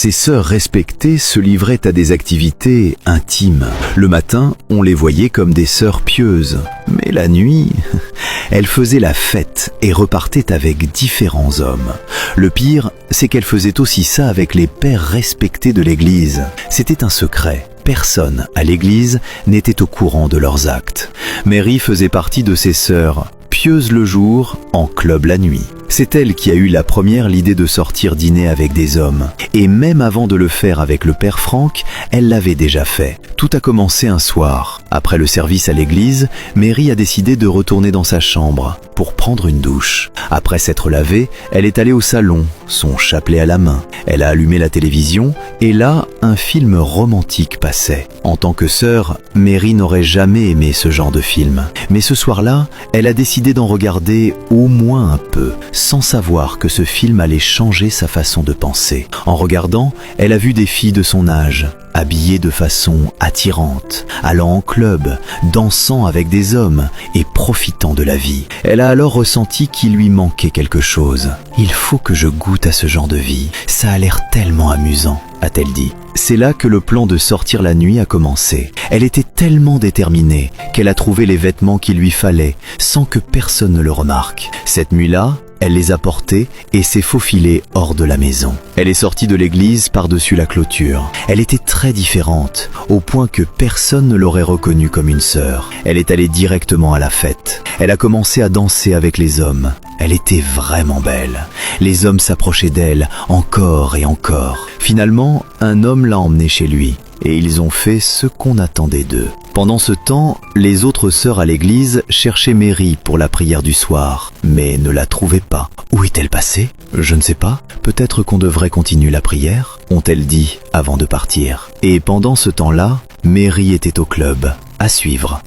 Ces sœurs respectées se livraient à des activités intimes. Le matin, on les voyait comme des sœurs pieuses. Mais la nuit, elles faisaient la fête et repartaient avec différents hommes. Le pire, c'est qu'elles faisaient aussi ça avec les pères respectés de l'église. C'était un secret. Personne à l'église n'était au courant de leurs actes. Mary faisait partie de ces sœurs, pieuses le jour, en club la nuit. C'est elle qui a eu la première l'idée de sortir dîner avec des hommes. Et même avant de le faire avec le père Frank, elle l'avait déjà fait. Tout a commencé un soir. Après le service à l'église, Mary a décidé de retourner dans sa chambre pour prendre une douche. Après s'être lavée, elle est allée au salon, son chapelet à la main. Elle a allumé la télévision et là, un film romantique passait. En tant que sœur, Mary n'aurait jamais aimé ce genre de film. Mais ce soir-là, elle a décidé d'en regarder au moins un peu, sans savoir que ce film allait changer sa façon de penser. En regardant, elle a vu des filles de son âge, habillées de façon attirante, allant en club, dansant avec des hommes et profitant de la vie. Elle a alors ressenti qu'il lui manquait quelque chose. « Il faut que je goûte à ce genre de vie, ça a l'air tellement amusant », a-t-elle dit. C'est là que le plan de sortir la nuit a commencé. Elle était tellement déterminée qu'elle a trouvé les vêtements qu'il lui fallait sans que personne ne le remarque. Cette nuit-là, elle les a portés et s'est faufilée hors de la maison. Elle est sortie de l'église par-dessus la clôture. Elle était très différente, au point que personne ne l'aurait reconnue comme une sœur. Elle est allée directement à la fête. Elle a commencé à danser avec les hommes. Elle était vraiment belle. Les hommes s'approchaient d'elle encore et encore. Finalement, un homme l'a emmenée chez lui. Et ils ont fait ce qu'on attendait d'eux. Pendant ce temps, les autres sœurs à l'église cherchaient Mary pour la prière du soir, mais ne la trouvaient pas. Où est-elle passée? Je ne sais pas. Peut-être qu'on devrait continuer la prière, ont-elles dit avant de partir. Et pendant ce temps-là, Mary était au club. À suivre.